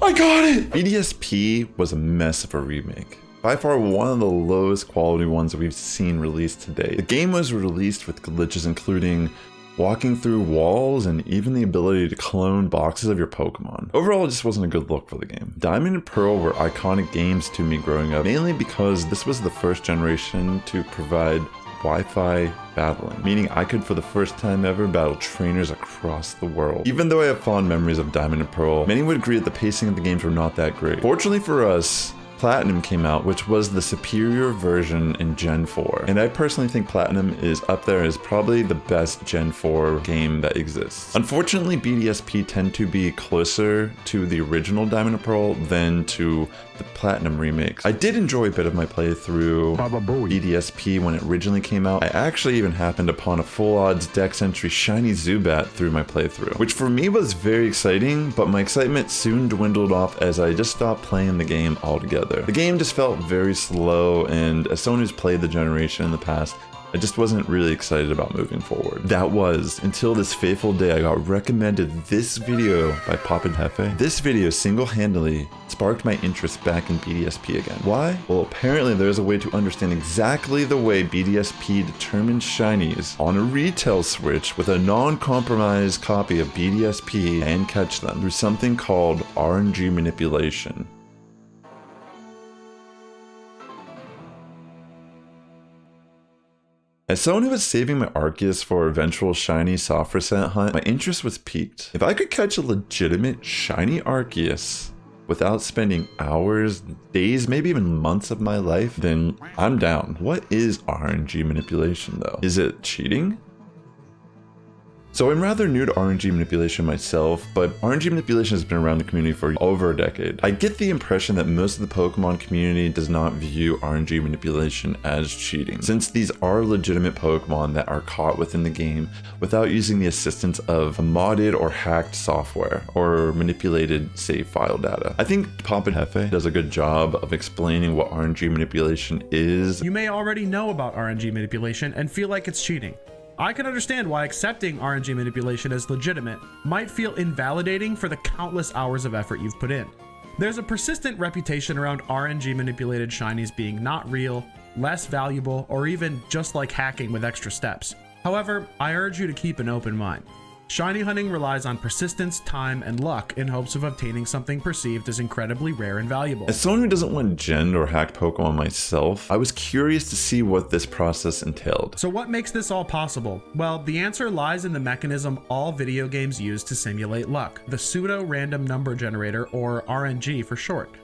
I got it! BDSP was a mess of a remake. By far one of the lowest quality ones that we've seen released today. The game was released with glitches including walking through walls and even the ability to clone boxes of your Pokemon. Overall, it just wasn't a good look for the game. Diamond and Pearl were iconic games to me growing up, mainly because this was the first generation to provide Wi-Fi battling, meaning I could for the first time ever battle trainers across the world. Even though I have fond memories of Diamond and Pearl, many would agree that the pacing of the games were not that great. Fortunately for us, Platinum came out, which was the superior version in Gen 4. And I personally think Platinum is up there as probably the best Gen 4 game that exists. Unfortunately, BDSP tend to be closer to the original Diamond and Pearl than to the Platinum remakes. I did enjoy a bit of my playthrough BDSP when it originally came out. I actually even happened upon a full odds dex entry shiny Zubat through my playthrough, which for me was very exciting, but my excitement soon dwindled off as I just stopped playing the game altogether. The game just felt very slow, and as someone who's played the generation in the past, I just wasn't really excited about moving forward. That was until this fateful day I got recommended this video by Papa Jefé. This video single-handedly sparked my interest back in BDSP again. Why? Well, apparently there's a way to understand exactly the way BDSP determines shinies on a retail switch with a non-compromised copy of BDSP and catch them through something called RNG Manipulation. As someone who was saving my Arceus for eventual shiny Sassifrass hunt, my interest was piqued. If I could catch a legitimate shiny Arceus without spending hours, days, maybe even months of my life, then I'm down. What is RNG manipulation though? Is it cheating? So I'm rather new to RNG manipulation myself, but RNG manipulation has been around the community for over a decade. I get the impression that most of the Pokemon community does not view RNG manipulation as cheating, since these are legitimate Pokemon that are caught within the game without using the assistance of modded or hacked software or manipulated save file data. I think Papa Jefé does a good job of explaining what RNG manipulation is. You may already know about RNG manipulation and feel like it's cheating. I can understand why accepting RNG manipulation as legitimate might feel invalidating for the countless hours of effort you've put in. There's a persistent reputation around RNG manipulated shinies being not real, less valuable, or even just like hacking with extra steps. However, I urge you to keep an open mind. Shiny hunting relies on persistence, time, and luck in hopes of obtaining something perceived as incredibly rare and valuable. As someone who doesn't want gen or hacked Pokemon myself, I was curious to see what this process entailed. So what makes this all possible? Well, the answer lies in the mechanism all video games use to simulate luck, the pseudo-random number generator, or RNG for short.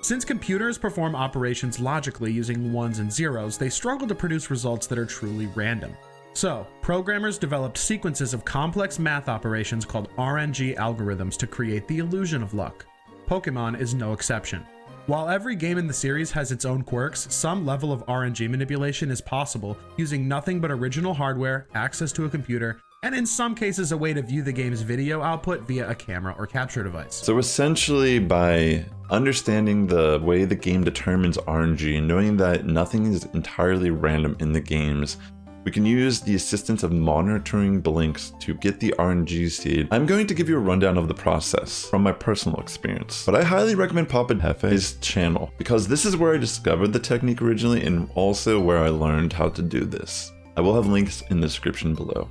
Since computers perform operations logically using ones and zeros, they struggle to produce results that are truly random. So, programmers developed sequences of complex math operations called RNG algorithms to create the illusion of luck. Pokémon is no exception. While every game in the series has its own quirks, some level of RNG manipulation is possible using nothing but original hardware, access to a computer, and in some cases a way to view the game's video output via a camera or capture device. So essentially, by understanding the way the game determines RNG and knowing that nothing is entirely random in the games, we can use the assistance of monitoring blinks to get the RNG seed. I'm going to give you a rundown of the process from my personal experience, but I highly recommend Papa Jefé's channel because this is where I discovered the technique originally and also where I learned how to do this. I will have links in the description below.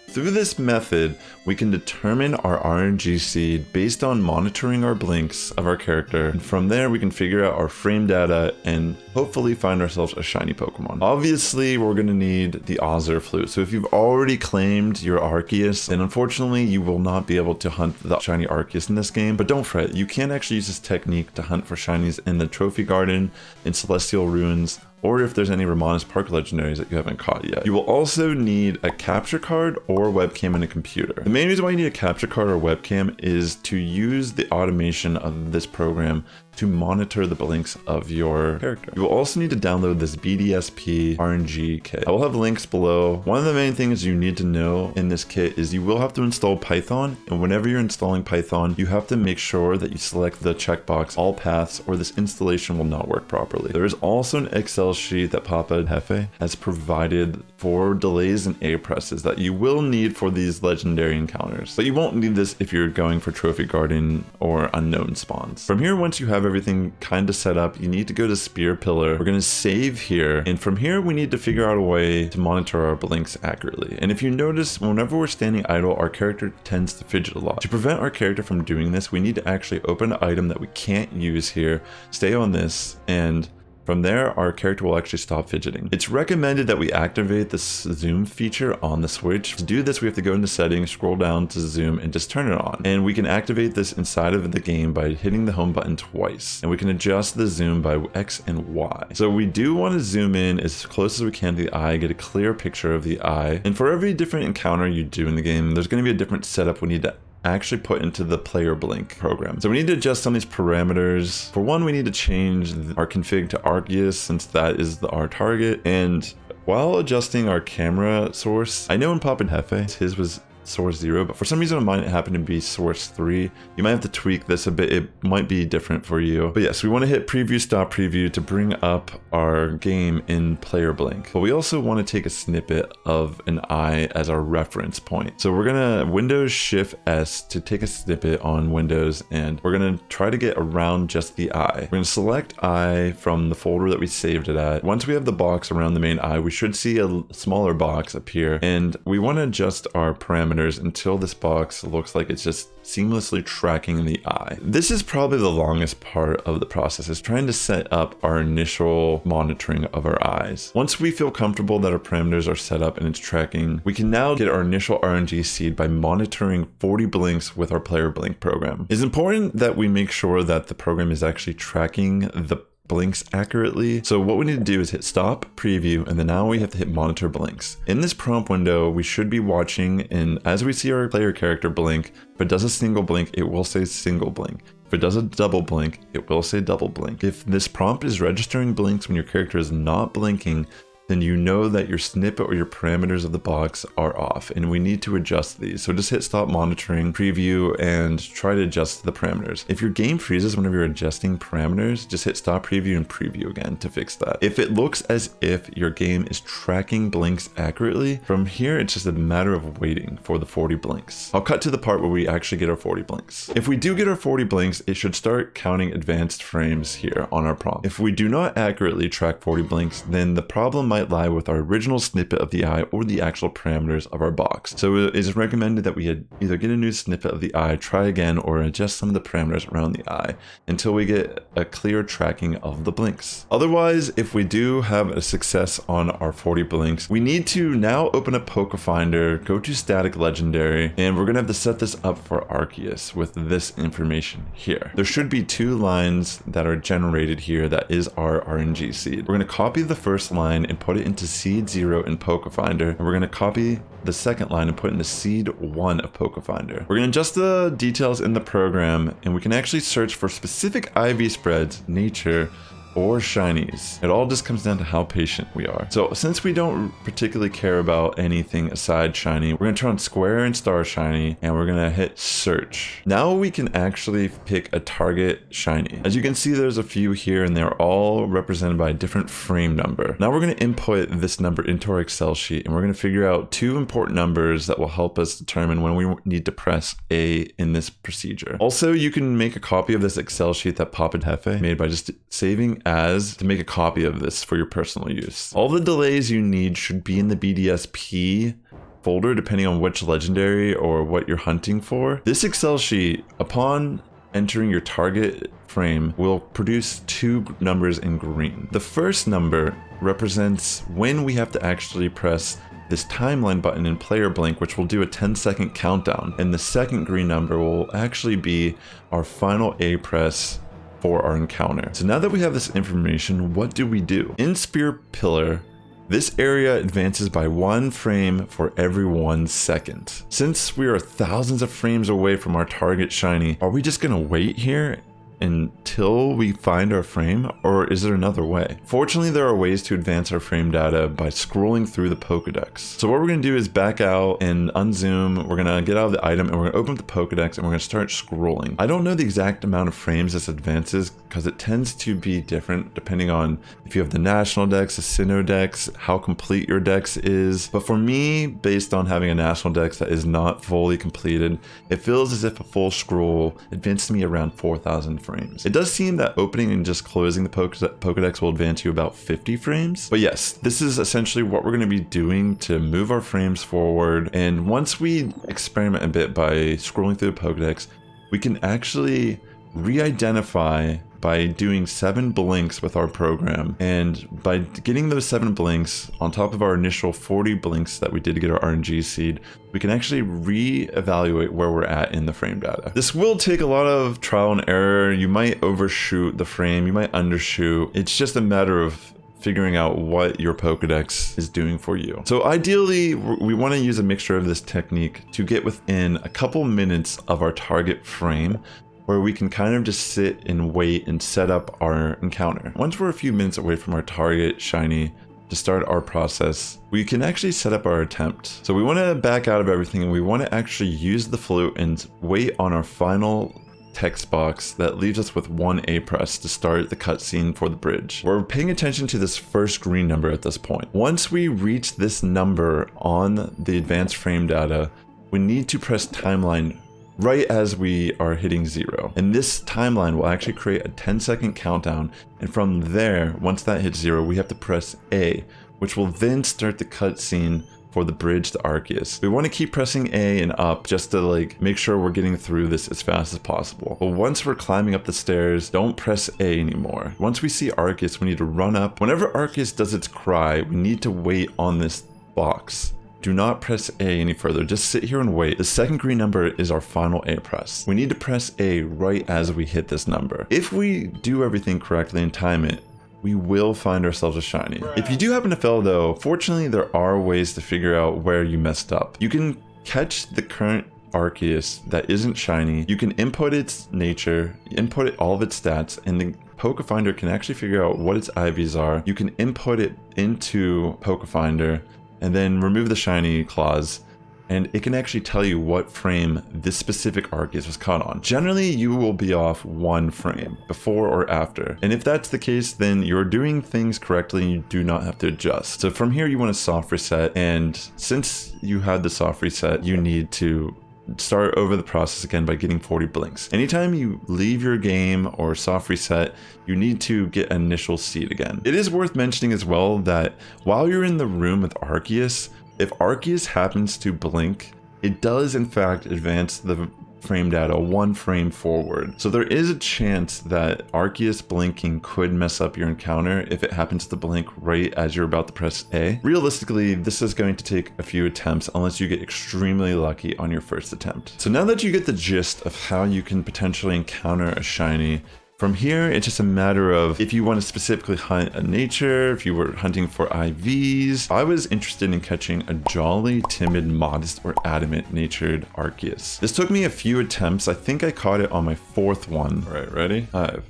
Through this method, we can determine our RNG seed based on monitoring our blinks of our character, and from there we can figure out our frame data and hopefully find ourselves a shiny Pokemon. Obviously, we're going to need the Ozzer Flute, so if you've already claimed your Arceus, then unfortunately you will not be able to hunt the shiny Arceus in this game, but don't fret, you can actually use this technique to hunt for shinies in the Trophy Garden, in Celestial Ruins, or if there's any Ramona's Park legendaries that you haven't caught yet. You will also need a capture card or webcam and a computer. The main reason why you need a capture card or webcam is to use the automation of this program to monitor the blinks of your character. You will also need to download this BDSP RNG kit. I will have links below. One of the main things you need to know in this kit is you will have to install Python, and whenever you're installing Python, you have to make sure that you select the checkbox all paths or this installation will not work properly. There is also an Excel sheet that Papa Jefé has provided for delays and A presses that you will need for these legendary encounters, but you won't need this if you're going for Trophy Garden or unknown spawns. From here, once you have everything kind of set up, you need to go to Spear Pillar. We're going to save here, and from here we need to figure out a way to monitor our blinks accurately. And if you notice, whenever we're standing idle, our character tends to fidget a lot. To prevent our character from doing this, we need to actually open an item that we can't use here, stay on this, and from there, our character will actually stop fidgeting. It's recommended that we activate this zoom feature on the Switch. To do this, we have to go into settings, scroll down to zoom, and just turn it on. And we can activate this inside of the game by hitting the home button twice. And we can adjust the zoom by X and Y. So we do want to zoom in as close as we can to the eye, get a clear picture of the eye. And for every different encounter you do in the game, there's going to be a different setup we need to actually put into the player blink program. So we need to adjust some of these parameters. For one, we need to change our config to Arceus since that is our target. And while adjusting our camera source, I know in Papa Jefé, his was source 0, but for some reason mine happened to be source 3. You might have to tweak this a bit. It might be different for you. But yes, we want to hit preview stop preview to bring up our game in player blink. But we also want to take a snippet of an eye as our reference point. So we're gonna Windows Shift S to take a snippet on Windows, and we're gonna try to get around just the eye. We're gonna select eye from the folder that we saved it at. Once we have the box around the main eye, we should see a smaller box appear, and we want to adjust our parameters until this box looks like it's just seamlessly tracking the eye. This is probably the longest part of the process, is trying to set up our initial monitoring of our eyes. Once we feel comfortable that our parameters are set up and it's tracking, we can now get our initial RNG seed by monitoring 40 blinks with our player blink program. It's important that we make sure that the program is actually tracking the blinks accurately. So what we need to do is hit stop, preview, and then now we have to hit monitor blinks. In this prompt window, we should be watching, and as we see our player character blink, if it does a single blink, it will say single blink. If it does a double blink, it will say double blink. If this prompt is registering blinks when your character is not blinking, then you know that your snippet or your parameters of the box are off, and we need to adjust these. So just hit stop monitoring, preview, and try to adjust the parameters. If your game freezes whenever you're adjusting parameters, just hit stop preview and preview again to fix that. If it looks as if your game is tracking blinks accurately, from here it's just a matter of waiting for the 40 blinks. I'll cut to the part where we actually get our 40 blinks. If we do get our 40 blinks, it should start counting advanced frames here on our prompt. If we do not accurately track 40 blinks, then the problem might lie with our original snippet of the eye or the actual parameters of our box. So it is recommended that we either get a new snippet of the eye, try again, or adjust some of the parameters around the eye until we get a clear tracking of the blinks. Otherwise, if we do have a success on our 40 blinks, we need to now open up Pokefinder, go to static legendary, and we're gonna have to set this up for Arceus with this information here. There should be 2 lines that are generated here that is our RNG seed. We're gonna copy the first line and put it into seed 0 in Pokefinder, and we're going to copy the second line and put into seed 1 of Pokefinder. We're going to adjust the details in the program, and we can actually search for specific IV spreads, nature, or shinies. It all just comes down to how patient we are. So since we don't particularly care about anything aside shiny, we're gonna turn on square and star shiny, and we're gonna hit search. Now we can actually pick a target shiny. As you can see, there's a few here, and they're all represented by a different frame number. Now we're gonna input this number into our Excel sheet, and we're gonna figure out 2 important numbers that will help us determine when we need to press A in this procedure. Also, you can make a copy of this Excel sheet that Papa Jefé made by just saving as to make a copy of this for your personal use. All the delays you need should be in the BDSP folder depending on which legendary or what you're hunting for. This Excel sheet, upon entering your target frame, will produce 2 numbers in green. The first number represents when we have to actually press this timeline button in player blink, which will do a 10-second countdown, and the second green number will actually be our final A press for our encounter. So now that we have this information, what do we do? In Spear Pillar, this area advances by 1 frame for every 1 second. Since we are thousands of frames away from our target shiny, are we just gonna wait here until we find our frame, or is there another way? Fortunately, there are ways to advance our frame data by scrolling through the Pokedex. So what we're going to do is back out and unzoom. We're going to get out of the item and we're going to open up the Pokedex and we're going to start scrolling. I don't know the exact amount of frames this advances because it tends to be different depending on if you have the National Dex, the Sinnoh Dex, how complete your Dex is. But for me, based on having a National Dex that is not fully completed, it feels as if a full scroll advances me around 4,000 frames. It does seem that opening and just closing the Pokedex will advance you about 50 frames. But yes, this is essentially what we're going to be doing to move our frames forward. And once we experiment a bit by scrolling through the Pokedex, we can actually re-identify by doing 7 blinks with our program. And by getting those 7 blinks on top of our initial 40 blinks that we did to get our RNG seed, we can actually re-evaluate where we're at in the frame data. This will take a lot of trial and error. You might overshoot the frame, you might undershoot. It's just a matter of figuring out what your Pokedex is doing for you. So ideally, we want to use a mixture of this technique to get within a couple minutes of our target frame, where we can kind of just sit and wait and set up our encounter. Once we're a few minutes away from our target shiny to start our process, we can actually set up our attempt. So we want to back out of everything and we want to actually use the flute and wait on our final text box that leaves us with 1 A press to start the cutscene for the bridge. We're paying attention to this first green number at this point. Once we reach this number on the advanced frame data, we need to press timeline right as we are hitting 0. And this timeline will actually create a 10-second countdown. And from there, once that hits 0, we have to press A, which will then start the cutscene for the bridge to Arceus. We want to keep pressing A and up just to make sure we're getting through this as fast as possible. But once we're climbing up the stairs, don't press A anymore. Once we see Arceus, we need to run up. Whenever Arceus does its cry, we need to wait on this box. Do not press A any further, just sit here and wait. The second green number is our final A press. We need to press A right as we hit this number. If we do everything correctly and time it, we will find ourselves a shiny. If you do happen to fail though, fortunately there are ways to figure out where you messed up. You can catch the current Arceus that isn't shiny, you can input its nature, input all of its stats, and the Pokefinder can actually figure out what its IVs are. You can input it into Pokefinder, and then remove the shiny claws, and it can actually tell you what frame this specific Arceus was caught on. Generally, you will be off 1 frame, before or after. And if that's the case, then you're doing things correctly and you do not have to adjust. So from here, you want to soft reset, and since you had the soft reset, you need to start over the process again by getting 40 blinks. Anytime you leave your game or soft reset, you need to get initial seed again. It is worth mentioning as well that while you're in the room with Arceus, if Arceus happens to blink, it does in fact advance the frame data 1 frame forward. So there is a chance that Arceus blinking could mess up your encounter if it happens to blink right as you're about to press A. Realistically, this is going to take a few attempts unless you get extremely lucky on your first attempt. So now that you get the gist of how you can potentially encounter a shiny, from here, it's just a matter of if you want to specifically hunt a nature, if you were hunting for IVs. I was interested in catching a jolly, timid, modest, or adamant natured Arceus. This took me a few attempts. I think I caught it on my 4th one. All right, ready? 5,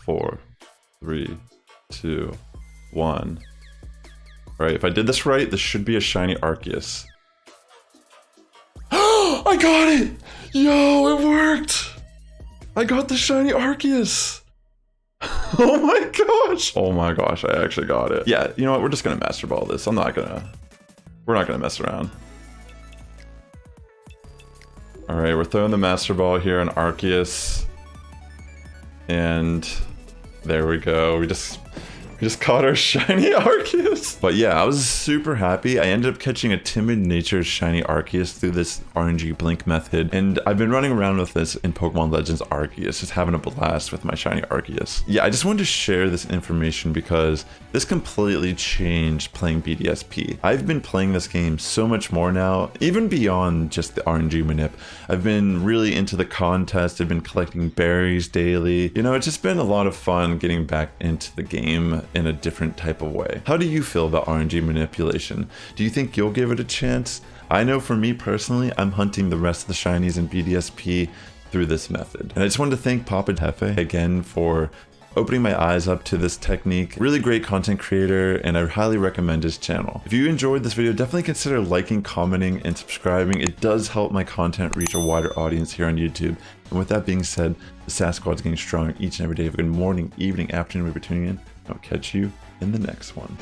4, 3, 2, 1. All right, if I did this right, this should be a shiny Arceus. I got it! Yo, it worked! I got the shiny Arceus! Oh my gosh! Oh my gosh, I actually got it. Yeah, you know what? We're just gonna master ball this. We're not gonna mess around. Alright, we're throwing the master ball here on Arceus. And there we go. We just caught our shiny Arceus. But yeah, I was super happy. I ended up catching a timid natured shiny Arceus through this RNG Blink method. And I've been running around with this in Pokemon Legends Arceus, just having a blast with my shiny Arceus. Yeah, I just wanted to share this information because this completely changed playing BDSP. I've been playing this game so much more now, even beyond just the RNG manip. I've been really into the contest. I've been collecting berries daily. You know, it's just been a lot of fun getting back into the game in a different type of way. How do you feel about RNG manipulation? Do you think you'll give it a chance? I know for me personally, I'm hunting the rest of the shinies in BDSP through this method. And I just wanted to thank Papa Jefé again for opening my eyes up to this technique. Really great content creator, and I highly recommend his channel. If you enjoyed this video, definitely consider liking, commenting, and subscribing. It does help my content reach a wider audience here on YouTube. And with that being said, the Sass Squad is getting stronger each and every day. Good morning, evening, afternoon, whenever you're tuning in. I'll catch you in the next one.